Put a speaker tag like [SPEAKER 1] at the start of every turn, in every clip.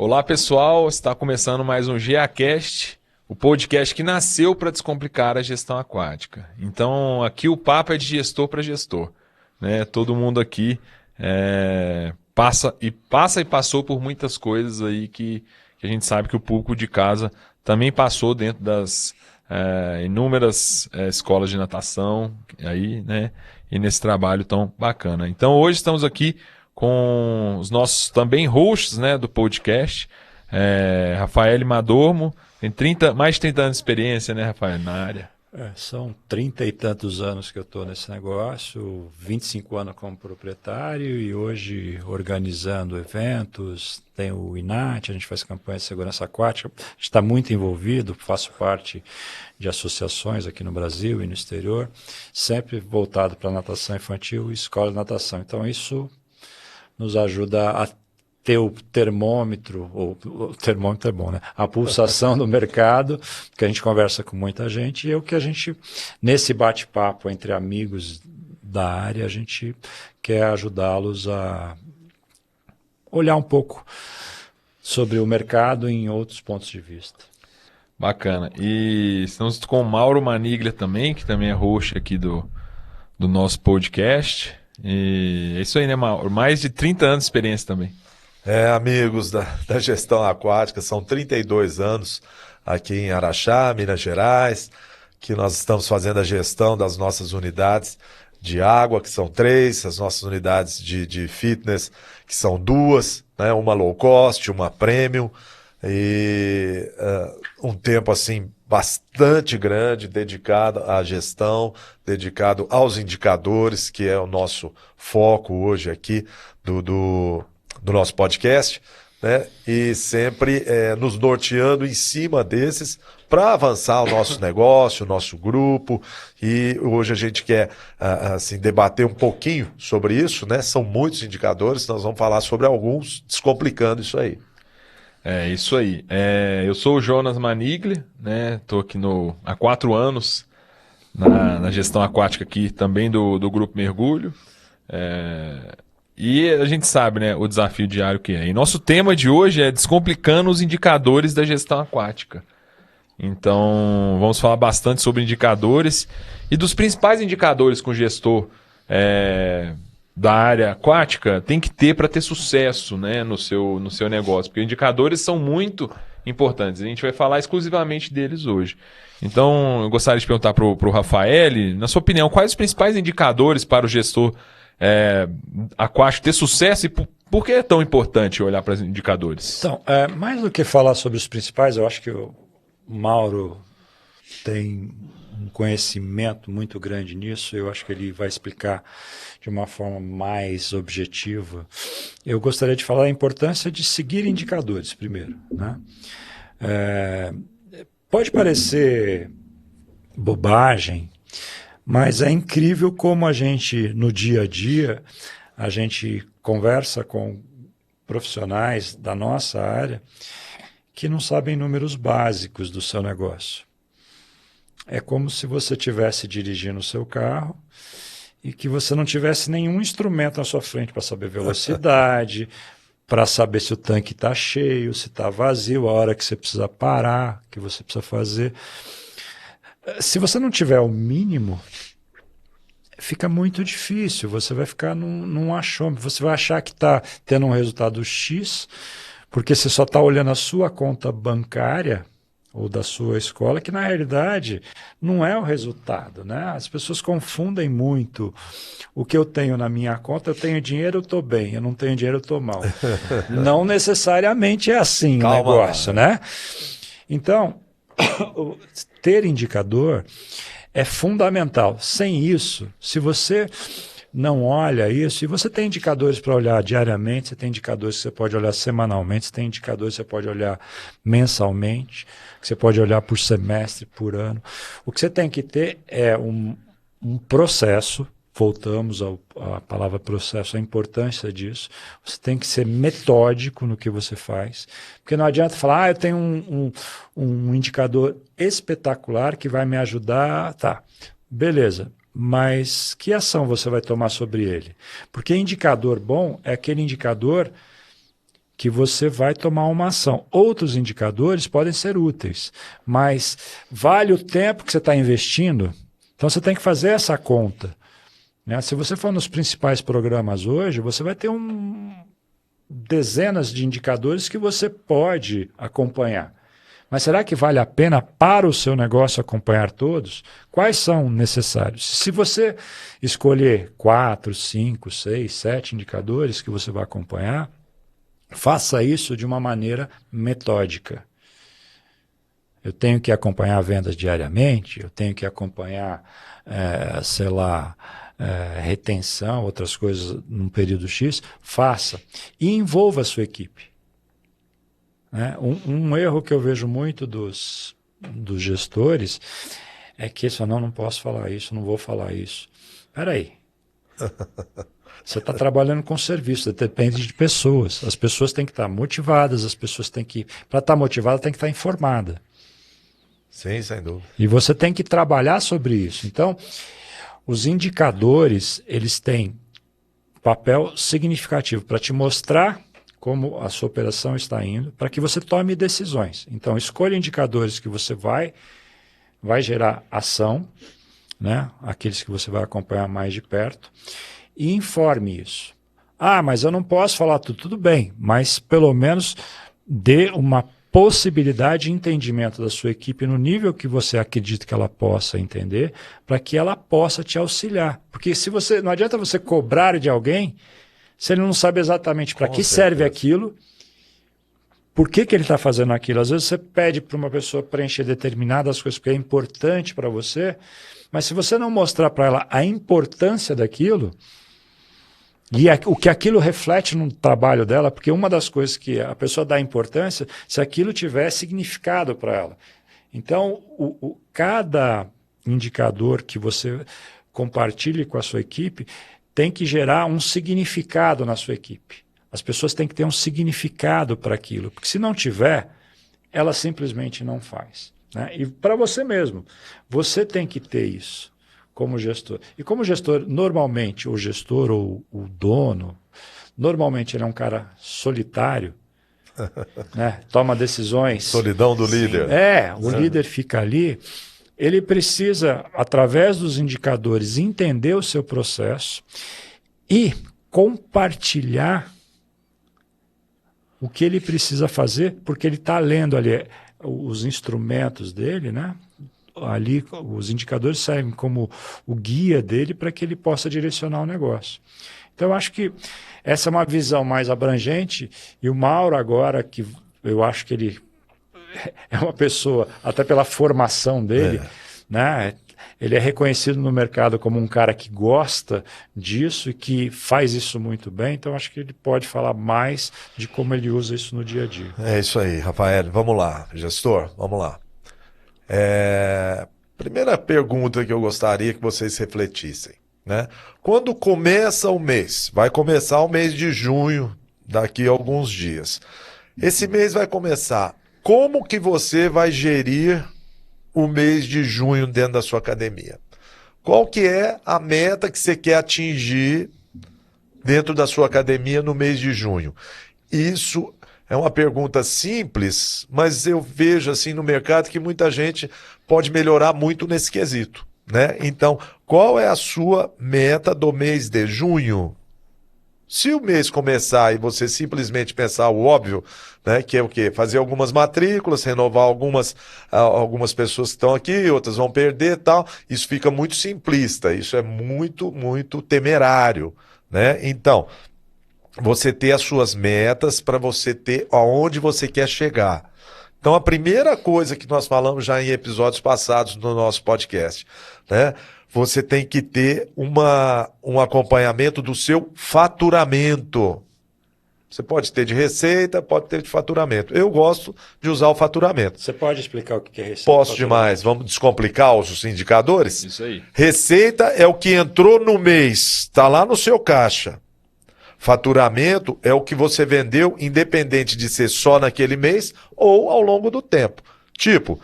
[SPEAKER 1] Olá pessoal, está começando mais um GAcast, o podcast que nasceu para descomplicar a gestão aquática. Então aqui o papo é de gestor para gestor, né? Todo mundo aqui passa e passou por muitas coisas aí que a gente sabe que o público de casa também passou dentro das inúmeras escolas de natação aí, né? E nesse trabalho tão bacana. Então hoje estamos aqui com os nossos também hosts, né, do podcast, Rafael Madormo, tem mais de 30 anos de experiência, né, Rafael, na área.
[SPEAKER 2] São 30 e tantos anos que eu estou nesse negócio, 25 anos como proprietário e hoje organizando eventos, tem o INAT, a gente faz campanha de segurança aquática, a gente está muito envolvido, faço parte de associações aqui no Brasil e no exterior, sempre voltado para natação infantil e escola de natação. Então isso nos ajuda a ter o termômetro, o termômetro é bom, né? A pulsação do mercado, que a gente conversa com muita gente, e é o que a gente, nesse bate-papo entre amigos da área, a gente quer ajudá-los a olhar um pouco sobre o mercado em outros pontos de vista.
[SPEAKER 1] Bacana. E estamos com o Mauro Maniglia também, que também é host aqui do nosso podcast. E é isso aí, né, Mauro? Mais de 30 anos de experiência também.
[SPEAKER 3] Amigos da gestão aquática, são 32 anos aqui em Araxá, Minas Gerais, que nós estamos fazendo a gestão das nossas unidades de água, que são 3, as nossas unidades de fitness, que são 2, né, uma low cost, uma premium, e um tempo assim bastante grande dedicado à gestão, dedicado aos indicadores, que é o nosso foco hoje aqui do nosso podcast, né? E sempre nos norteando em cima desses para avançar o nosso negócio, o nosso grupo. E hoje a gente quer assim, debater um pouquinho sobre isso, né? São muitos indicadores, nós vamos falar sobre alguns, descomplicando isso aí.
[SPEAKER 1] É isso aí. Eu sou o Jonas Maniglia, né? Estou aqui há 4 anos na gestão aquática aqui também do Grupo Mergulho. E a gente sabe, né, o desafio diário que é. E nosso tema de hoje é descomplicando os indicadores da gestão aquática. Então, vamos falar bastante sobre indicadores e dos principais indicadores que o gestor da área aquática tem que ter para ter sucesso, né, no seu negócio. Porque indicadores são muito importantes. A gente vai falar exclusivamente deles hoje. Então, eu gostaria de perguntar para o Rafael, na sua opinião, quais os principais indicadores para o gestor aquático ter sucesso e por que é tão importante olhar para os indicadores?
[SPEAKER 2] Então, mais do que falar sobre os principais, eu acho que o Mauro tem um conhecimento muito grande nisso, eu acho que ele vai explicar de uma forma mais objetiva. Eu gostaria de falar da importância de seguir indicadores primeiro, né? Pode parecer bobagem, mas é incrível como a gente, no dia a dia, a gente conversa com profissionais da nossa área que não sabem números básicos do seu negócio. É como se você estivesse dirigindo o seu carro e que você não tivesse nenhum instrumento na sua frente para saber velocidade, para saber se o tanque está cheio, se está vazio, a hora que você precisa parar, que você precisa fazer. Se você não tiver o mínimo, fica muito difícil, você vai ficar num achômetro, você vai achar que está tendo um resultado X, porque você só está olhando a sua conta bancária ou da sua escola, que na realidade não é o resultado, né? As pessoas confundem muito o que eu tenho na minha conta, eu tenho dinheiro, eu estou bem, eu não tenho dinheiro, eu estou mal. Não necessariamente é assim o negócio, né? Então, ter indicador é fundamental. Sem isso, se você não olha isso, e você tem indicadores para olhar diariamente, você tem indicadores que você pode olhar semanalmente, você tem indicadores que você pode olhar mensalmente, que você pode olhar por semestre, por ano. O que você tem que ter é um processo, voltamos à palavra processo, a importância disso. Você tem que ser metódico no que você faz, porque não adianta falar, eu tenho um indicador espetacular que vai me ajudar, tá, beleza. Mas que ação você vai tomar sobre ele? Porque indicador bom é aquele indicador que você vai tomar uma ação. Outros indicadores podem ser úteis, mas vale o tempo que você está investindo? Então você tem que fazer essa conta, né? Se você for nos principais programas hoje, você vai ter dezenas de indicadores que você pode acompanhar. Mas será que vale a pena para o seu negócio acompanhar todos? Quais são necessários? Se você escolher 4, 5, 6, 7 indicadores que você vai acompanhar, faça isso de uma maneira metódica. Eu tenho que acompanhar vendas diariamente, eu tenho que acompanhar, retenção, outras coisas num período X. Faça e envolva a sua equipe. Né? Um erro que eu vejo muito dos gestores é que eles falam, não posso falar isso, não vou falar isso. Espera aí. Você está trabalhando com serviço, depende de pessoas. As pessoas têm que estar motivadas, as pessoas têm que... Para estar motivada, tem que estar informada.
[SPEAKER 3] Sim, sem dúvida.
[SPEAKER 2] E você tem que trabalhar sobre isso. Então, os indicadores, eles têm papel significativo para te mostrar como a sua operação está indo, para que você tome decisões. Então, escolha indicadores que você vai gerar ação, né? Aqueles que você vai acompanhar mais de perto, e informe isso. Ah, mas eu não posso falar tudo. Tudo bem, mas pelo menos dê uma possibilidade de entendimento da sua equipe no nível que você acredita que ela possa entender, para que ela possa te auxiliar. Porque não adianta você cobrar de alguém se ele não sabe exatamente para que serve aquilo, por que ele está fazendo aquilo. Às vezes você pede para uma pessoa preencher determinadas coisas que é importante para você, mas se você não mostrar para ela a importância daquilo, e o que aquilo reflete no trabalho dela, porque uma das coisas que a pessoa dá importância, se aquilo tiver significado para ela. Então, cada indicador que você compartilhe com a sua equipe tem que gerar um significado na sua equipe. As pessoas têm que ter um significado para aquilo, porque se não tiver, ela simplesmente não faz. Né? E para você mesmo, você tem que ter isso como gestor. E como gestor, normalmente, o gestor ou o dono, normalmente ele é um cara solitário, né? Toma decisões.
[SPEAKER 3] Solidão do líder.
[SPEAKER 2] O líder fica ali. Ele precisa, através dos indicadores, entender o seu processo e compartilhar o que ele precisa fazer, porque ele está lendo ali os instrumentos dele, né? Ali os indicadores servem como o guia dele para que ele possa direcionar o negócio. Então, eu acho que essa é uma visão mais abrangente, e o Mauro agora, que eu acho que ele é uma pessoa, até pela formação dele, né? Ele é reconhecido no mercado como um cara que gosta disso e que faz isso muito bem, então acho que ele pode falar mais de como ele usa isso no dia a dia.
[SPEAKER 3] É isso aí, Rafael. Vamos lá, gestor, vamos lá. Primeira pergunta que eu gostaria que vocês refletissem, né? Quando começa o mês, vai começar o mês de junho, daqui a alguns dias. Esse mês vai começar. Como que você vai gerir o mês de junho dentro da sua academia? Qual que é a meta que você quer atingir dentro da sua academia no mês de junho? Isso é uma pergunta simples, mas eu vejo assim no mercado que muita gente pode melhorar muito nesse quesito, né? Então, qual é a sua meta do mês de junho? Se o mês começar e você simplesmente pensar o óbvio, né, que é o quê? Fazer algumas matrículas, renovar algumas pessoas que estão aqui, outras vão perder e tal, isso fica muito simplista, isso é muito, muito temerário, né? Então, você ter as suas metas para você ter aonde você quer chegar. Então, a primeira coisa que nós falamos já em episódios passados no nosso podcast, né? Você tem que ter um acompanhamento do seu faturamento. Você pode ter de receita, pode ter de faturamento. Eu gosto de usar o faturamento.
[SPEAKER 2] Você pode explicar o que é receita?
[SPEAKER 3] Posso demais. Vamos descomplicar os indicadores?
[SPEAKER 1] Isso aí.
[SPEAKER 3] Receita é o que entrou no mês, está lá no seu caixa. Faturamento é o que você vendeu, independente de ser só naquele mês ou ao longo do tempo. Tipo,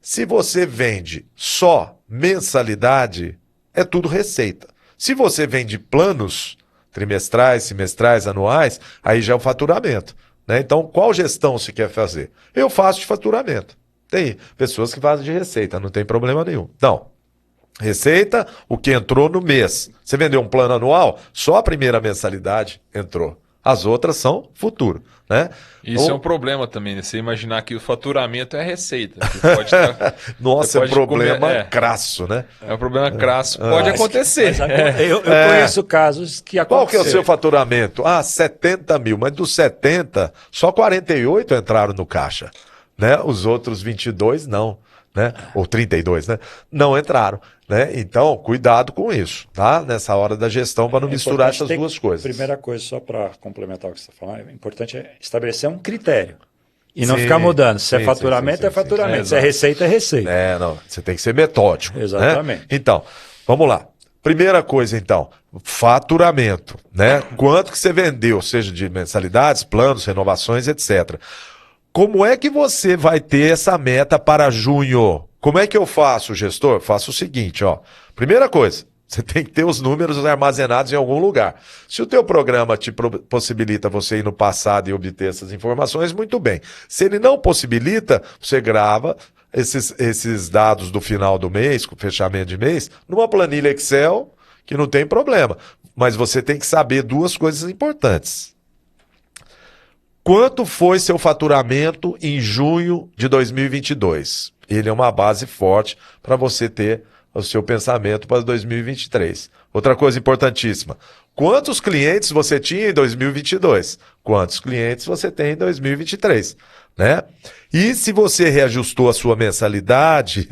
[SPEAKER 3] se você vende só mensalidade, é tudo receita. Se você vende planos trimestrais, semestrais, anuais, aí já é o faturamento. né? Então, qual gestão você quer fazer? Eu faço de faturamento. Tem pessoas que fazem de receita, não tem problema nenhum. Então, receita, o que entrou no mês. Você vendeu um plano anual, só a primeira mensalidade entrou. As outras são futuro, né?
[SPEAKER 1] Isso é um problema também, né? Você imaginar que o faturamento é a receita. Que pode tá...
[SPEAKER 3] Nossa, é um problema crasso, né?
[SPEAKER 1] É um problema crasso. Pode acontecer.
[SPEAKER 2] Eu conheço casos que aconteceram.
[SPEAKER 3] Qual que é o seu faturamento? 70 mil, mas dos 70, só 48 entraram no caixa, né? Os outros 22 não, né? Ou 32, né? Não entraram, né? Então, cuidado com isso, tá? Nessa hora da gestão, para não misturar essas duas coisas.
[SPEAKER 2] Primeira coisa, só para complementar o que você está falando, o importante é estabelecer um critério e não ficar mudando. Se é faturamento, é faturamento. Se é receita, é receita.
[SPEAKER 3] Não, você tem que ser metódico.
[SPEAKER 2] Exatamente.
[SPEAKER 3] Né? Então, vamos lá. Primeira coisa, então, faturamento, né? Quanto que você vendeu, seja de mensalidades, planos, renovações, etc. Como é que você vai ter essa meta para junho? Como é que eu faço, gestor? Faço o seguinte, ó. Primeira coisa, você tem que ter os números armazenados em algum lugar. Se o teu programa te possibilita você ir no passado e obter essas informações, muito bem. Se ele não possibilita, você grava esses dados do final do mês, com fechamento de mês, numa planilha Excel, que não tem problema. Mas você tem que saber duas coisas importantes. Quanto foi seu faturamento em junho de 2022? Ele é uma base forte para você ter o seu pensamento para 2023. Outra coisa importantíssima. Quantos clientes você tinha em 2022? Quantos clientes você tem em 2023? Né? E se você reajustou a sua mensalidade,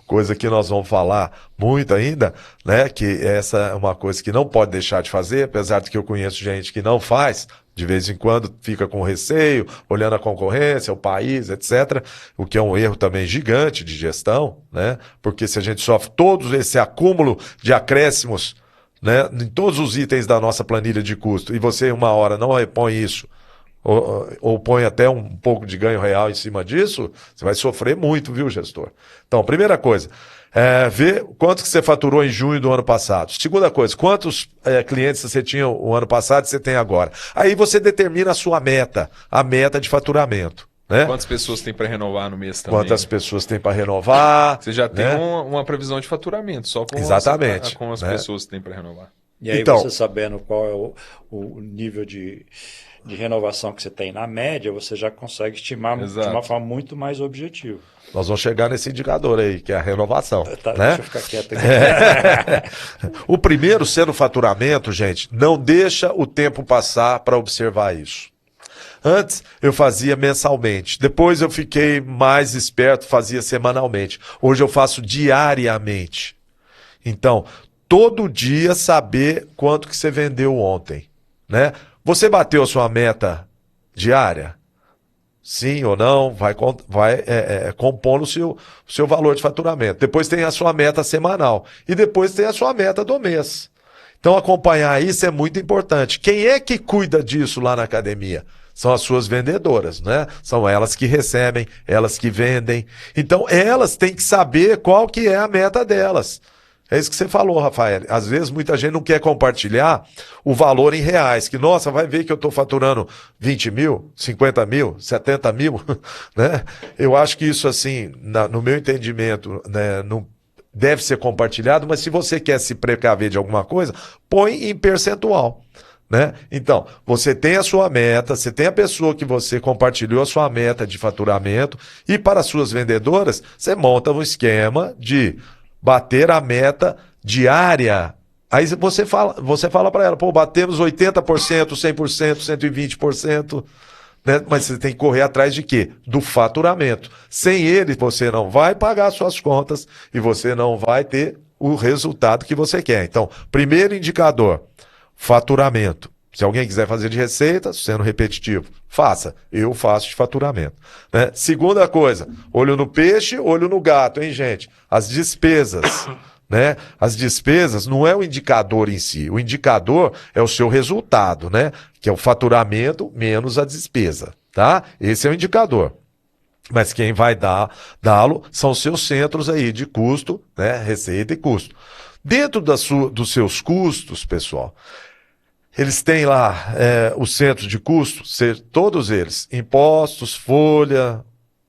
[SPEAKER 3] coisa que nós vamos falar muito ainda, né? Que essa é uma coisa que não pode deixar de fazer, apesar de que eu conheço gente que não faz, de vez em quando fica com receio, olhando a concorrência, o país, etc. O que é um erro também gigante de gestão, né? Porque se a gente sofre todo esse acúmulo de acréscimos, né, em todos os itens da nossa planilha de custo, e você uma hora não repõe isso, ou põe até um pouco de ganho real em cima disso, você vai sofrer muito, viu, gestor? Então, primeira coisa, ver quanto que você faturou em junho do ano passado. Segunda coisa, quantos clientes você tinha o ano passado e você tem agora. Aí você determina a sua meta, a meta de faturamento. Né?
[SPEAKER 1] Quantas pessoas tem para renovar no mês também?
[SPEAKER 3] Quantas pessoas tem para renovar.
[SPEAKER 1] Você já tem
[SPEAKER 3] né?
[SPEAKER 1] uma previsão de faturamento, só com
[SPEAKER 3] Exatamente,
[SPEAKER 1] com as
[SPEAKER 3] né?
[SPEAKER 1] pessoas que tem para renovar.
[SPEAKER 2] E aí
[SPEAKER 3] então,
[SPEAKER 2] você sabendo qual é o nível de renovação que você tem na média, você já consegue estimar de uma forma muito mais objetiva.
[SPEAKER 3] Nós vamos chegar nesse indicador aí, que é a renovação.
[SPEAKER 2] Tá,
[SPEAKER 3] né?
[SPEAKER 2] Deixa eu ficar quieto aqui.
[SPEAKER 3] O primeiro, sendo faturamento, gente, não deixa o tempo passar para observar isso. Antes eu fazia mensalmente, depois eu fiquei mais esperto, fazia semanalmente. Hoje eu faço diariamente. Então, todo dia saber quanto que você vendeu ontem, né? Você bateu a sua meta diária? Sim ou não? Vai compondo o seu valor de faturamento. Depois tem a sua meta semanal. E depois tem a sua meta do mês. Então acompanhar isso é muito importante. Quem é que cuida disso lá na academia? São as suas vendedoras, né? São elas que recebem, elas que vendem. Então elas têm que saber qual que é a meta delas. É isso que você falou, Rafael. Às vezes muita gente não quer compartilhar o valor em reais. Que, nossa, vai ver que eu estou faturando 20 mil, 50 mil, 70 mil. Né? Eu acho que isso, assim, no meu entendimento, né, não deve ser compartilhado, mas se você quer se precaver de alguma coisa, põe em percentual. Né? Então, você tem a sua meta, você tem a pessoa que você compartilhou a sua meta de faturamento e para as suas vendedoras, você monta um esquema de bater a meta diária. Aí você fala para ela, pô, batemos 80%, 100%, 120%, né? Mas você tem que correr atrás de quê? Do faturamento. Sem ele, você não vai pagar suas contas e você não vai ter o resultado que você quer. Então, primeiro indicador, faturamento. Se alguém quiser fazer de receita, sendo repetitivo, faça. Eu faço de faturamento. Né? Segunda coisa, olho no peixe, olho no gato, hein, gente? As despesas. Né? As despesas não é o indicador em si. O indicador é o seu resultado, né? Que é o faturamento menos a despesa. Tá? Esse é o indicador. Mas quem vai dá-lo são os seus centros aí de custo, né? Receita e custo. Dentro dos seus custos, pessoal, Eles têm lá o centro de custo, todos eles, impostos, folha,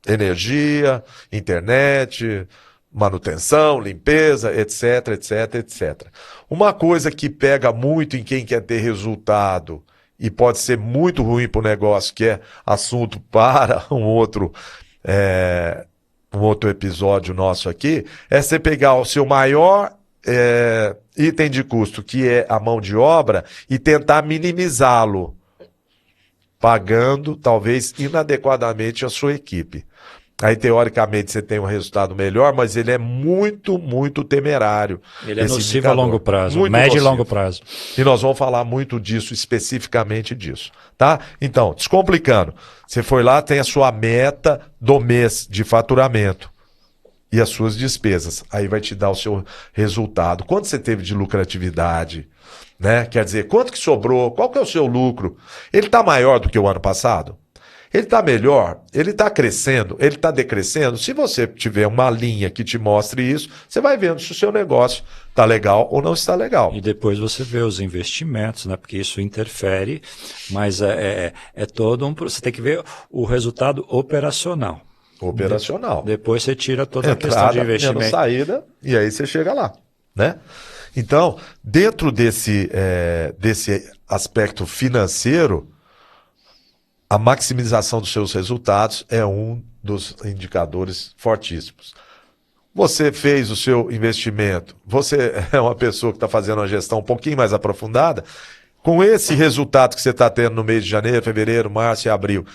[SPEAKER 3] energia, internet, manutenção, limpeza, etc, etc, etc. Uma coisa que pega muito em quem quer ter resultado e pode ser muito ruim para o negócio, que é assunto para um outro episódio nosso aqui, é você pegar o seu maior item de custo, que é a mão de obra, e tentar minimizá-lo, pagando talvez inadequadamente a sua equipe. Aí, teoricamente, você tem um resultado melhor, mas ele é muito, muito temerário.
[SPEAKER 2] Ele é nocivo a longo prazo, médio e longo prazo.
[SPEAKER 3] E nós vamos falar muito disso, especificamente disso, tá? Então, descomplicando, você foi lá, tem a sua meta do mês de faturamento e as suas despesas. Aí vai te dar o seu resultado. Quanto você teve de lucratividade, né? Quer dizer, quanto que sobrou? Qual que é o seu lucro? Ele está maior do que o ano passado? Ele está melhor? Ele está crescendo? Ele está decrescendo? Se você tiver uma linha que te mostre isso, você vai vendo se o seu negócio está legal ou não está legal.
[SPEAKER 2] E depois você vê os investimentos, né? Porque isso interfere, mas é todo um... Você tem que ver o resultado operacional.
[SPEAKER 3] Operacional.
[SPEAKER 2] Depois você tira toda a questão de investimento.
[SPEAKER 3] Menos saída, e aí você chega lá, né? Então, dentro desse aspecto financeiro, a maximização dos seus resultados é um dos indicadores fortíssimos. Você fez o seu investimento, você é uma pessoa que está fazendo uma gestão um pouquinho mais aprofundada, com esse resultado que você está tendo no mês de janeiro, fevereiro, março e abril,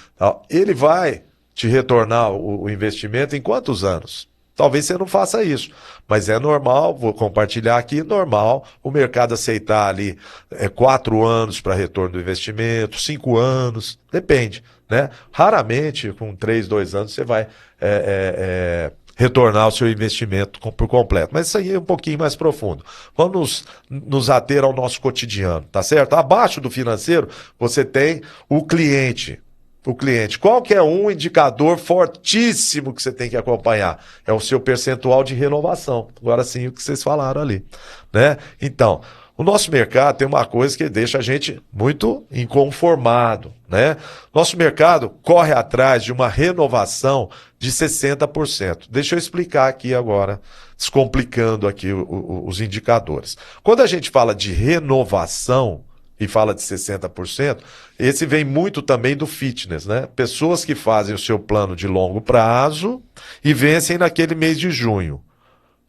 [SPEAKER 3] ele vai te retornar o investimento em quantos anos? Talvez você não faça isso, mas é normal, vou compartilhar aqui, normal o mercado aceitar ali 4 anos para retorno do investimento, 5 anos, depende, né? Raramente, com 3, 2 anos, você vai retornar o seu investimento por completo, mas isso aí é um pouquinho mais profundo. Vamos nos ater ao nosso cotidiano, tá certo? Abaixo do financeiro, você tem o cliente. O cliente. Qual que é um indicador fortíssimo que você tem que acompanhar? É o seu percentual de renovação. Agora sim, o que vocês falaram ali, né? Então, o nosso mercado tem uma coisa que deixa a gente muito inconformado, né? Nosso mercado corre atrás de uma renovação de 60%. Deixa eu explicar aqui agora, descomplicando aqui os indicadores. Quando a gente fala de renovação e fala de 60%, esse vem muito também do fitness, né? Pessoas que fazem o seu plano de longo prazo e vencem naquele mês de junho,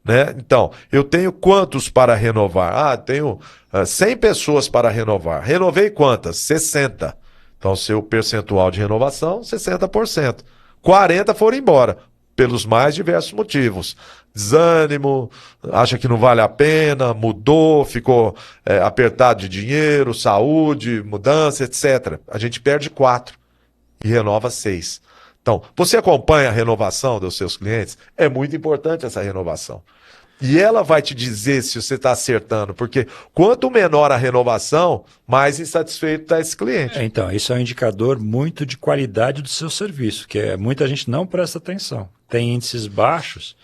[SPEAKER 3] né? Então, eu tenho quantos para renovar? Tenho 100 pessoas para renovar. Renovei quantas? 60. Então, seu percentual de renovação, 60%. 40 foram embora, pelos mais diversos motivos. Desânimo, acha que não vale a pena, mudou, ficou apertado de dinheiro, saúde, mudança, etc. A gente perde 4 e renova 6. Então, você acompanha a renovação dos seus clientes? É muito importante essa renovação. E ela vai te dizer se você está acertando, porque quanto menor a renovação, mais insatisfeito está esse cliente.
[SPEAKER 2] Então, isso é um indicador muito de qualidade do seu serviço, que muita gente não presta atenção. Tem índices baixos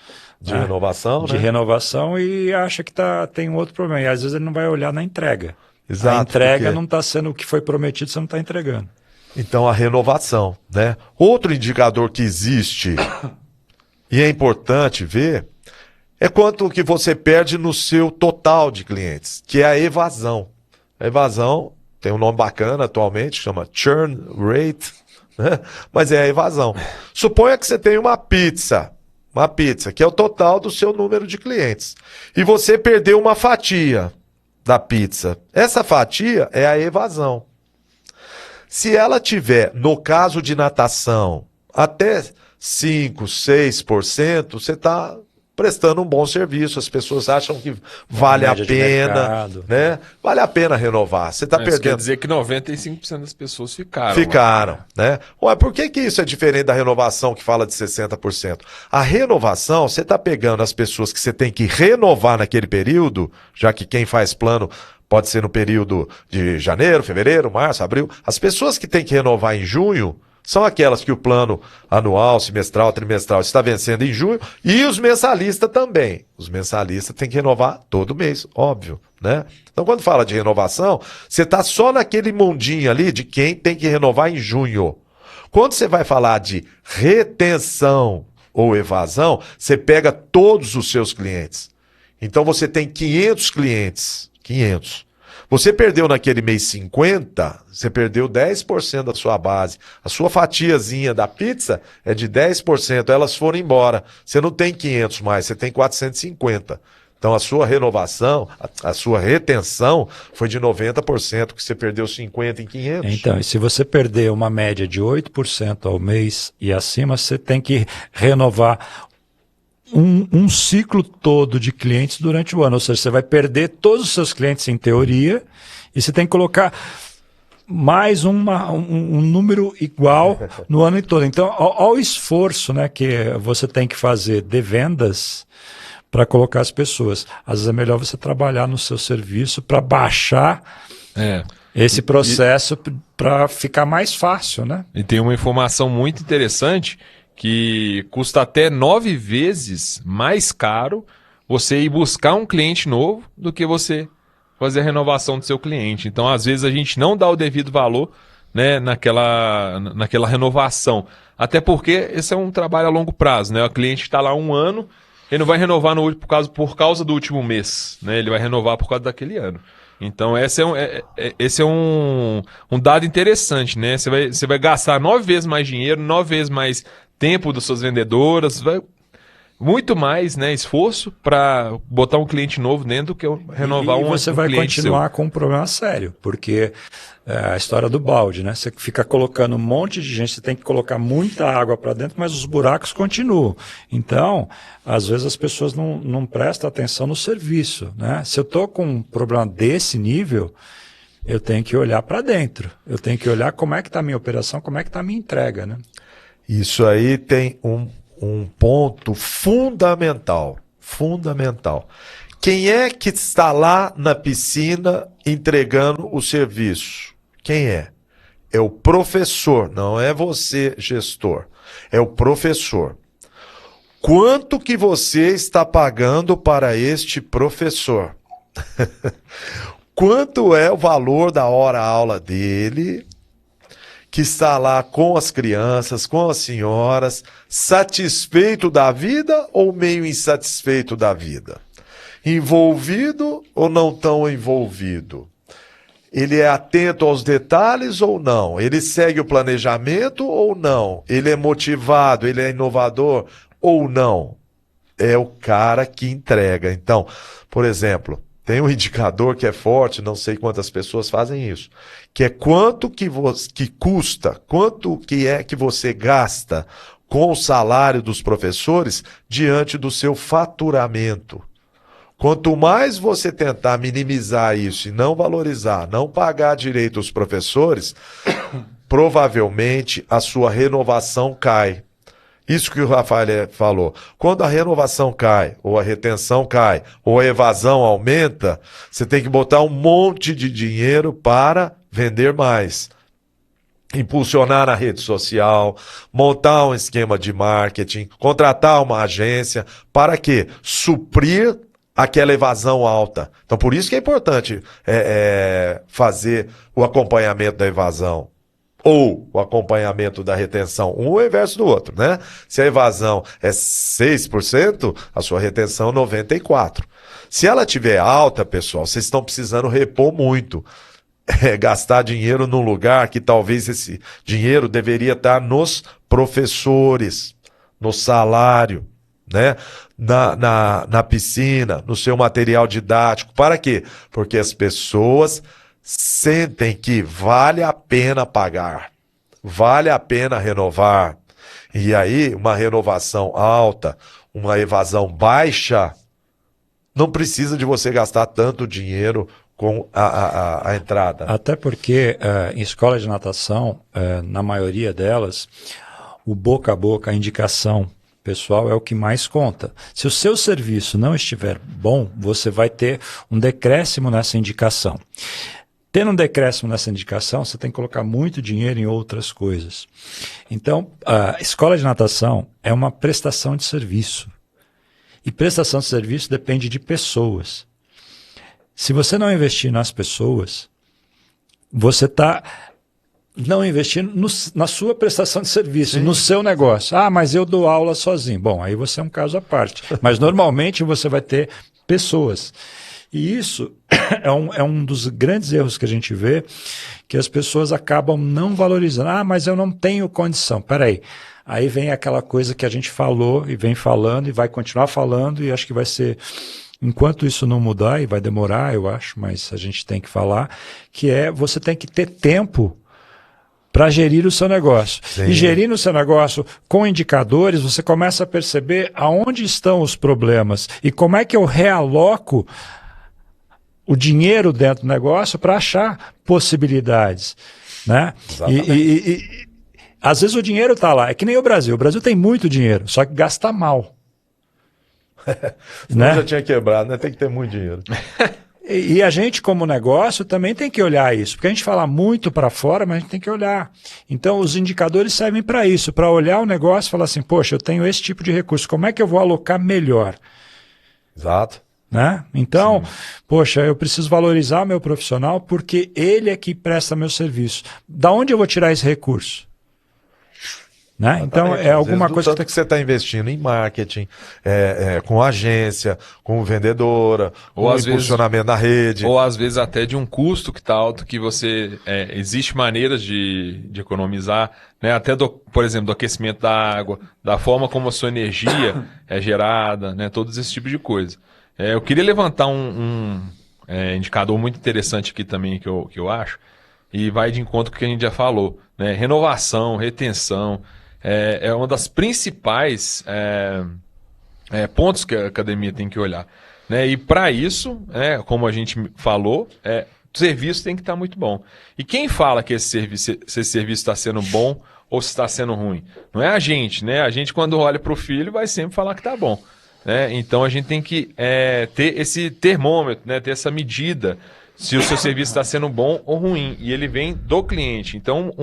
[SPEAKER 3] de renovação,
[SPEAKER 2] de
[SPEAKER 3] né?
[SPEAKER 2] renovação e acha que tem um outro problema. E às vezes ele não vai olhar na entrega.
[SPEAKER 3] Exato,
[SPEAKER 2] a entrega não está sendo o que foi prometido, você não está entregando.
[SPEAKER 3] Então, a renovação, né? Outro indicador que existe e é importante ver é quanto que você perde no seu total de clientes, que é a evasão. A evasão tem um nome bacana atualmente, chama churn rate, né? Mas é a evasão. Suponha que você tem uma pizza, que é o total do seu número de clientes, e você perdeu uma fatia da pizza. Essa fatia é a evasão. Se ela tiver, no caso de natação, até 5%, 6%, você está prestando um bom serviço. As pessoas acham que vale a pena, né? Vale a pena renovar. Você está perdendo.
[SPEAKER 1] Quer dizer que 95% das pessoas ficaram.
[SPEAKER 3] Ficaram, né? Ué, por que isso é diferente da renovação que fala de 60%? A renovação, você está pegando as pessoas que você tem que renovar naquele período, já que quem faz plano pode ser no período de janeiro, fevereiro, março, abril. As pessoas que tem que renovar em junho, São aquelas que o plano anual, semestral, trimestral está vencendo em junho, e os mensalistas também. Os mensalistas têm que renovar todo mês, óbvio, né? Então, quando fala de renovação, você está só naquele mundinho ali de quem tem que renovar em junho. Quando você vai falar de retenção ou evasão, você pega todos os seus clientes. Então, você tem 500 clientes, 500. Você perdeu naquele mês 50, você perdeu 10% da sua base. A sua fatiazinha da pizza é de 10%, elas foram embora. Você não tem 500 mais, você tem 450. Então a sua renovação, a sua retenção foi de 90%, que você perdeu 50 em 500.
[SPEAKER 2] Então, e se você perder uma média de 8% ao mês e acima, você tem que renovar um ciclo todo de clientes durante o ano. Ou seja, você vai perder todos os seus clientes em teoria e você tem que colocar mais um número igual no ano todo. Então, ao esforço, né, que você tem que fazer de vendas para colocar as pessoas. Às vezes é melhor você trabalhar no seu serviço para baixar esse processo para ficar mais fácil, né?
[SPEAKER 1] E tem uma informação muito interessante que custa até 9 vezes mais caro você ir buscar um cliente novo do que você fazer a renovação do seu cliente. Então, às vezes, a gente não dá o devido valor, né, naquela renovação. Até porque esse é um trabalho a longo prazo, né? O cliente está lá 1 ano, ele não vai renovar por causa do último mês, né? Ele vai renovar por causa daquele ano. Então, esse é um dado interessante, né? Você vai gastar 9 vezes mais dinheiro, 9 vezes mais tempo das suas vendedoras, muito mais, né, esforço para botar um cliente novo dentro do que renovar um cliente seu.
[SPEAKER 2] E você vai continuar com um problema sério, porque a história do balde, né? Você fica colocando um monte de gente, você tem que colocar muita água para dentro, mas os buracos continuam. Então, às vezes as pessoas não prestam atenção no serviço, né? Se eu estou com um problema desse nível, eu tenho que olhar para dentro. Eu tenho que olhar como é que está a minha operação, como é que está a minha entrega, né?
[SPEAKER 3] Isso aí tem um ponto fundamental. Quem é que está lá na piscina entregando o serviço? Quem é? É o professor, não é você, gestor. É o professor. Quanto que você está pagando para este professor? Quanto é o valor da hora-aula dele, que está lá com as crianças, com as senhoras, satisfeito da vida ou meio insatisfeito da vida? Envolvido ou não tão envolvido? Ele é atento aos detalhes ou não? Ele segue o planejamento ou não? Ele é motivado, ele é inovador ou não? É o cara que entrega. Então, por exemplo, tem um indicador que é forte, não sei quantas pessoas fazem isso, que é quanto que custa, quanto que é que você gasta com o salário dos professores diante do seu faturamento. Quanto mais você tentar minimizar isso e não valorizar, não pagar direito os professores, provavelmente a sua renovação cai. Isso que o Rafael falou. Quando a renovação cai, ou a retenção cai, ou a evasão aumenta, você tem que botar um monte de dinheiro para vender mais. Impulsionar na rede social, montar um esquema de marketing, contratar uma agência, para quê? Suprir aquela evasão alta. Então, por isso que é importante fazer o acompanhamento da evasão. Ou o acompanhamento da retenção, um é o inverso do outro, né? Se a evasão é 6%, a sua retenção é 94%. Se ela tiver alta, pessoal, vocês estão precisando repor muito. Gastar dinheiro num lugar que talvez esse dinheiro deveria estar nos professores, no salário, né? Na piscina, no seu material didático. Para quê? Porque as pessoas sentem que vale a pena pagar, vale a pena renovar. E aí, uma renovação alta, uma evasão baixa, não precisa de você gastar tanto dinheiro com a entrada.
[SPEAKER 2] Até porque em escola de natação, na maioria delas, o boca a boca, a indicação pessoal é o que mais conta. Se o seu serviço não estiver bom, você vai ter um decréscimo nessa indicação. Tendo um decréscimo nessa indicação, você tem que colocar muito dinheiro em outras coisas. Então, a escola de natação é uma prestação de serviço. E prestação de serviço depende de pessoas. Se você não investir nas pessoas, você está não investindo na sua prestação de serviço, no seu negócio. Ah, mas eu dou aula sozinho. Bom, aí você é um caso à parte. Mas normalmente você vai ter pessoas. E isso é um dos grandes erros que a gente vê, que as pessoas acabam não valorizando. Ah, mas eu não tenho condição. Peraí. Aí vem aquela coisa que a gente falou e vem falando e vai continuar falando, e acho que vai ser... Enquanto isso não mudar, e vai demorar, eu acho, mas a gente tem que falar, que é você tem que ter tempo para gerir o seu negócio.
[SPEAKER 3] Sim.
[SPEAKER 2] E gerindo o seu negócio com indicadores, você começa a perceber aonde estão os problemas e como é que eu realoco o dinheiro dentro do negócio para achar possibilidades. Né? E às vezes o dinheiro está lá, é que nem o Brasil. O Brasil tem muito dinheiro, só que gasta mal.
[SPEAKER 3] Senão
[SPEAKER 2] né?
[SPEAKER 3] já tinha quebrado, né? Tem que ter muito dinheiro.
[SPEAKER 2] E a gente, como negócio, também tem que olhar isso, porque a gente fala muito para fora, mas a gente tem que olhar. Então, os indicadores servem para isso, para olhar o negócio e falar assim, poxa, eu tenho esse tipo de recurso, como é que eu vou alocar melhor?
[SPEAKER 3] Exato.
[SPEAKER 2] Né? Então, poxa, eu preciso valorizar o meu profissional porque ele é que presta meu serviço. Da onde eu vou tirar esse recurso? Né? Então, é alguma coisa
[SPEAKER 3] que você está investindo em marketing, com agência, com vendedora, ou com impulsionamento na rede.
[SPEAKER 1] Ou às vezes até de um custo que está alto, que você... existe maneiras de economizar, né? Até, por exemplo, do aquecimento da água, da forma como a sua energia é gerada, né? Todos esses tipos de coisa. Eu queria levantar um indicador muito interessante aqui também, que eu acho, e vai de encontro com o que a gente já falou, né? Renovação, retenção... É uma das principais pontos que a academia tem que olhar. Né? E para isso, como a gente falou, o serviço tem que estar muito bom. E quem fala que esse serviço está sendo bom ou se está sendo ruim? Não é a gente, né? A gente, quando olha para o filho, vai sempre falar que está bom. Né? Então a gente tem que ter esse termômetro, né? Ter essa medida se o seu serviço está sendo bom ou ruim. E ele vem do cliente. Então,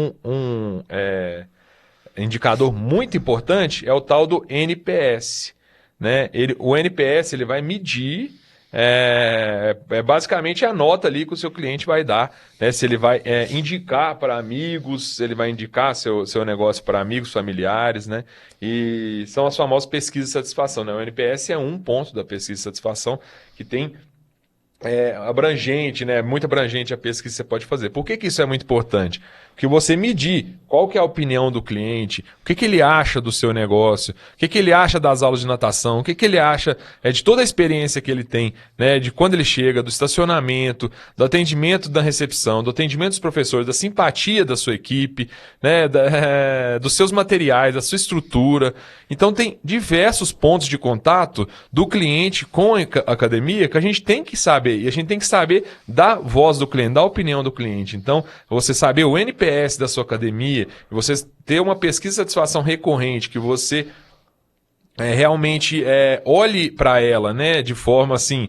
[SPEAKER 1] indicador muito importante é o tal do NPS. Né? O NPS ele vai medir, basicamente a nota ali que o seu cliente vai dar. Né? Se ele vai indicar para amigos, se ele vai indicar seu negócio para amigos, familiares. Né? E são as famosas pesquisas de satisfação. Né? O NPS é um ponto da pesquisa de satisfação que tem... abrangente, né? Muito abrangente a pesquisa que você pode fazer. Por que isso é muito importante? Porque você medir qual que é a opinião do cliente, o que ele acha do seu negócio, o que ele acha das aulas de natação, o que ele acha de toda a experiência que ele tem, né? De quando ele chega, do estacionamento, do atendimento da recepção, do atendimento dos professores, da simpatia da sua equipe, né? Dos seus materiais, da sua estrutura. Então tem diversos pontos de contato do cliente com a academia que a gente tem que saber. E a gente tem que saber da voz do cliente, da opinião do cliente. Então, você saber o NPS da sua academia, você ter uma pesquisa de satisfação recorrente, que você realmente olhe para ela, né, de forma assim,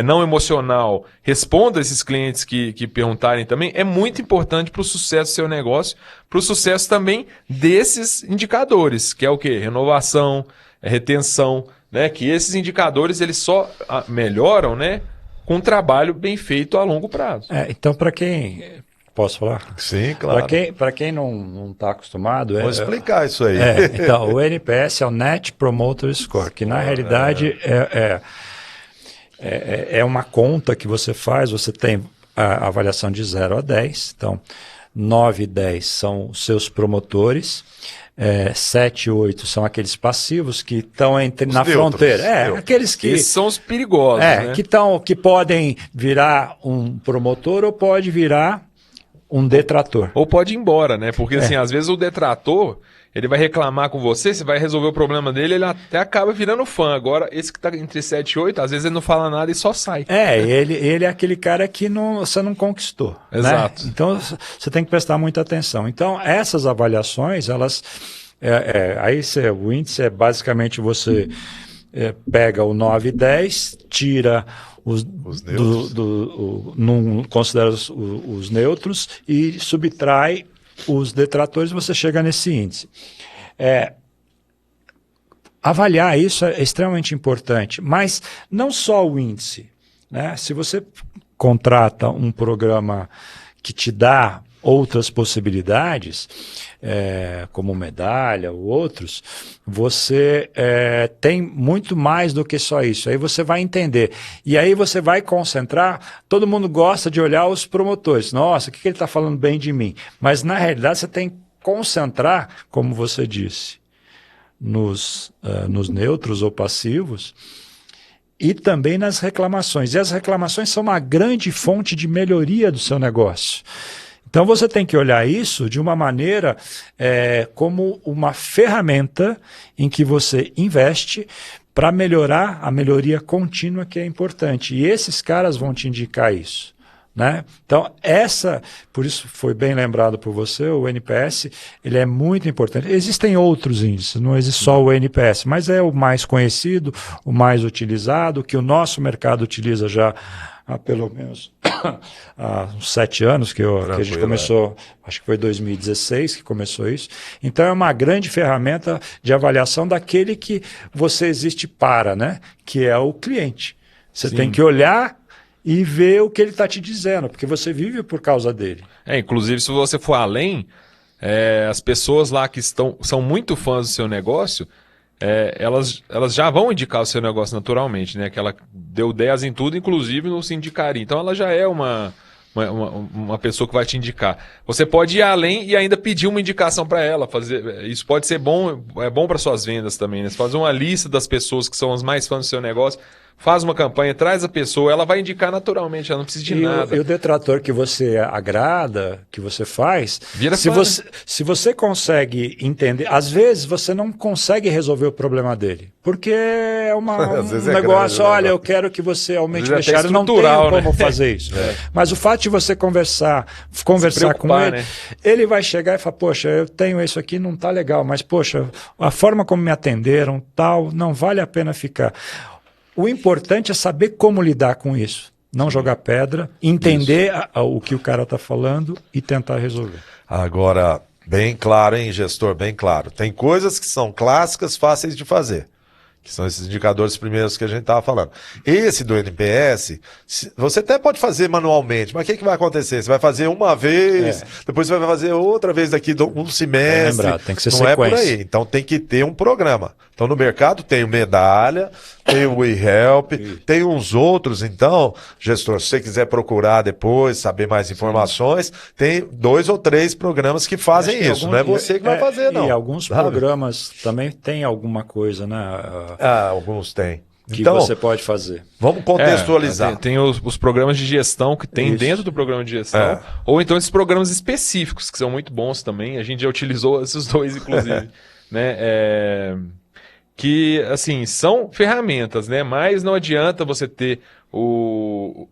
[SPEAKER 1] não emocional, responda esses clientes que perguntarem também, é muito importante para o sucesso do seu negócio, para o sucesso também desses indicadores, que é o quê? Renovação, retenção, né, que esses indicadores eles só melhoram, né, com um trabalho bem feito a longo prazo.
[SPEAKER 2] Então, para quem... Posso falar?
[SPEAKER 3] Sim, claro.
[SPEAKER 2] Para quem não está acostumado...
[SPEAKER 3] Vou explicar isso aí.
[SPEAKER 2] Então, o NPS é o Net Promoter Score, que na realidade é uma conta que você faz, você tem a avaliação de 0 a 10, então 9 e 10 são os seus promotores, 7 e 8 são aqueles passivos que estão na fronteira. Aqueles que...
[SPEAKER 1] Esses são os perigosos, né?
[SPEAKER 2] que podem virar um promotor ou pode virar um detrator.
[SPEAKER 1] Ou pode ir embora, né? Porque assim, às vezes o detrator, ele vai reclamar com você vai resolver o problema dele, ele até acaba virando fã. Agora, esse que está entre 7 e 8, às vezes ele não fala nada e só sai.
[SPEAKER 2] Ele é aquele cara que você não conquistou.
[SPEAKER 1] Exato.
[SPEAKER 2] Né? Então, você tem que prestar muita atenção. Então, essas avaliações, elas... o índice é basicamente você pega o 9 e 10, tira os
[SPEAKER 3] neutros.
[SPEAKER 2] não considera os neutros e subtrai os detratores, você chega nesse índice. Avaliar isso é extremamente importante, mas não só o índice, né? Se você contrata um programa que te dá outras possibilidades, como medalha ou outros, você tem muito mais do que só isso. Aí você vai entender. E aí você vai concentrar. Todo mundo gosta de olhar os promotores. Nossa, o que ele está falando bem de mim? Mas, na realidade, você tem que concentrar, como você disse, nos neutros ou passivos, e também nas reclamações. E as reclamações são uma grande fonte de melhoria do seu negócio. Então você tem que olhar isso de uma maneira como uma ferramenta em que você investe para melhorar a melhoria contínua, que é importante. E esses caras vão te indicar isso, né? Então, por isso foi bem lembrado por você, o NPS, ele é muito importante. Existem outros índices, não existe só o NPS, mas é o mais conhecido, o mais utilizado, que o nosso mercado utiliza já há pelo menos há uns 7 anos que a gente começou, acho que foi 2016 que começou isso. Então é uma grande ferramenta de avaliação daquele que você existe para, né? Que é o cliente. Você tem que olhar e ver o que ele está te dizendo, porque você vive por causa dele.
[SPEAKER 1] Inclusive, se você for além, as pessoas lá que são muito fãs do seu negócio, elas já vão indicar o seu negócio naturalmente, né? Que ela deu 10 em tudo, inclusive não se indicaria. Então ela já é uma pessoa que vai te indicar. Você pode ir além e ainda pedir uma indicação para ela. Isso pode ser bom, é bom para suas vendas também, né? Você faz uma lista das pessoas que são as mais fãs do seu negócio, faz uma campanha, traz a pessoa, ela vai indicar naturalmente, ela não precisa de nada.
[SPEAKER 2] E o detrator que você agrada, que você faz,
[SPEAKER 1] vira
[SPEAKER 2] se você consegue entender, às vezes você não consegue resolver o problema dele, porque é um negócio, grande, olha, eu quero que você aumente o vestiário, não tem como fazer isso. Mas o fato de você conversar com ele, né? Ele vai chegar e falar, poxa, eu tenho isso aqui, não tá legal, mas poxa, a forma como me atenderam, tal, não vale a pena ficar. O importante é saber como lidar com isso. Não jogar pedra, entender o que o cara está falando e tentar resolver.
[SPEAKER 3] Agora, bem claro, hein, gestor? Bem claro. Tem coisas que são clássicas, fáceis de fazer, que são esses indicadores primeiros que a gente estava falando. Esse do NPS, você até pode fazer manualmente, mas o que vai acontecer? Você vai fazer uma vez, depois você vai fazer outra vez daqui um semestre.
[SPEAKER 2] Lembrar, tem que ser
[SPEAKER 3] não
[SPEAKER 2] sequência.
[SPEAKER 3] É por aí. Então tem que ter um programa. Então no mercado tem o Medalha, tem o WeHelp, tem uns outros. Então, gestor, se você quiser procurar depois, saber mais informações, tem 2 ou 3 programas que fazem isso. Não é você que vai fazer, não.
[SPEAKER 2] E alguns programas também tem alguma coisa, né?
[SPEAKER 3] Alguns têm.
[SPEAKER 2] Que
[SPEAKER 3] então,
[SPEAKER 2] você pode fazer.
[SPEAKER 3] Vamos contextualizar.
[SPEAKER 1] Tem os programas de gestão que tem dentro do programa de gestão, ou então esses programas específicos, que são muito bons também. A gente já utilizou esses 2, inclusive. Né? Que, assim, são ferramentas, né? Mas não adianta você ter o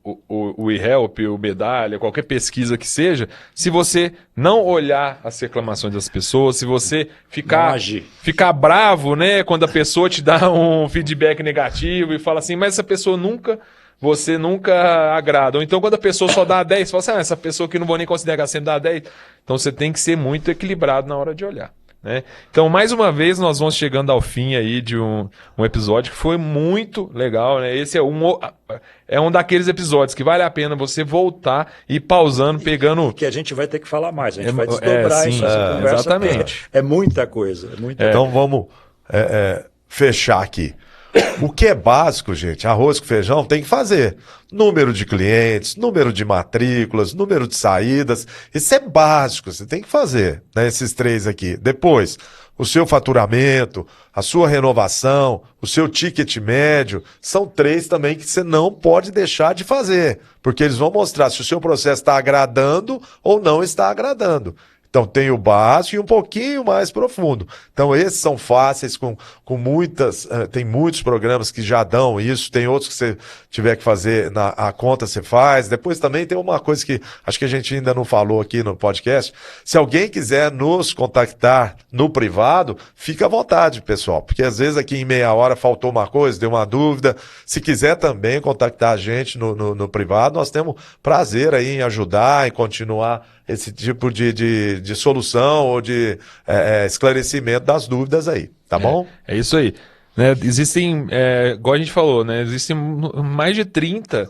[SPEAKER 1] WeHelp, o Medalha, qualquer pesquisa que seja, se você não olhar as reclamações das pessoas, se você ficar bravo, né? Quando a pessoa te dá um feedback negativo e fala assim, mas essa pessoa você nunca agrada. Ou então quando a pessoa só dá 10, você fala assim, essa pessoa que não vou nem considerar sempre dá 10. Então você tem que ser muito equilibrado na hora de olhar. Né? Então, mais uma vez, nós vamos chegando ao fim aí de um episódio que foi muito legal, né? Esse é um daqueles episódios que vale a pena você voltar e pausando, pegando...
[SPEAKER 2] Que a gente vai ter que falar mais, a gente vai desdobrar isso, essa conversa.
[SPEAKER 1] Exatamente.
[SPEAKER 2] É muita coisa.
[SPEAKER 3] Então, vamos fechar aqui. O que é básico, gente, arroz com feijão tem que fazer. Número de clientes, número de matrículas, número de saídas. Isso é básico, você tem que fazer, né, esses 3 aqui. Depois, o seu faturamento, a sua renovação, o seu ticket médio, são 3 também que você não pode deixar de fazer. Porque eles vão mostrar se o seu processo está agradando ou não está agradando. Então tem o básico e um pouquinho mais profundo. Então esses são fáceis, com muitas, tem muitos programas que já dão isso, tem outros que você tiver que fazer a conta você faz. Depois também tem uma coisa que acho que a gente ainda não falou aqui no podcast. Se alguém quiser nos contactar no privado, fica à vontade, pessoal, porque às vezes aqui em meia hora faltou uma coisa, deu uma dúvida. Se quiser também contactar a gente no privado, nós temos prazer aí em ajudar, em continuar esse tipo de solução ou de esclarecimento das dúvidas aí, tá bom?
[SPEAKER 1] É isso aí. Né, existem, igual a gente falou, né, existem mais de 30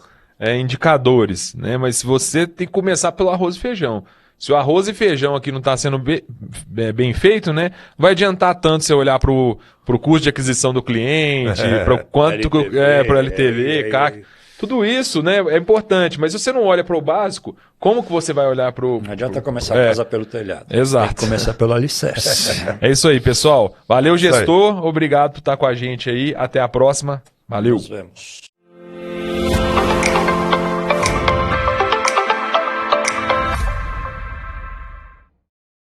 [SPEAKER 1] indicadores, né, mas se você tem que começar pelo arroz e feijão. Se o arroz e feijão aqui não está sendo bem feito, né, vai adiantar tanto você olhar para o custo de aquisição do cliente, para quanto para LTV, CAC. Tudo isso, né, é importante, mas se você não olha para o básico, como que você vai olhar para o...
[SPEAKER 2] Não adianta começar a casa pelo telhado.
[SPEAKER 1] Exato.
[SPEAKER 2] Tem que começar pelo alicerce.
[SPEAKER 1] É isso aí, pessoal. Valeu, gestor. Obrigado por estar com a gente aí. Até a próxima. Valeu.
[SPEAKER 2] Nos vemos.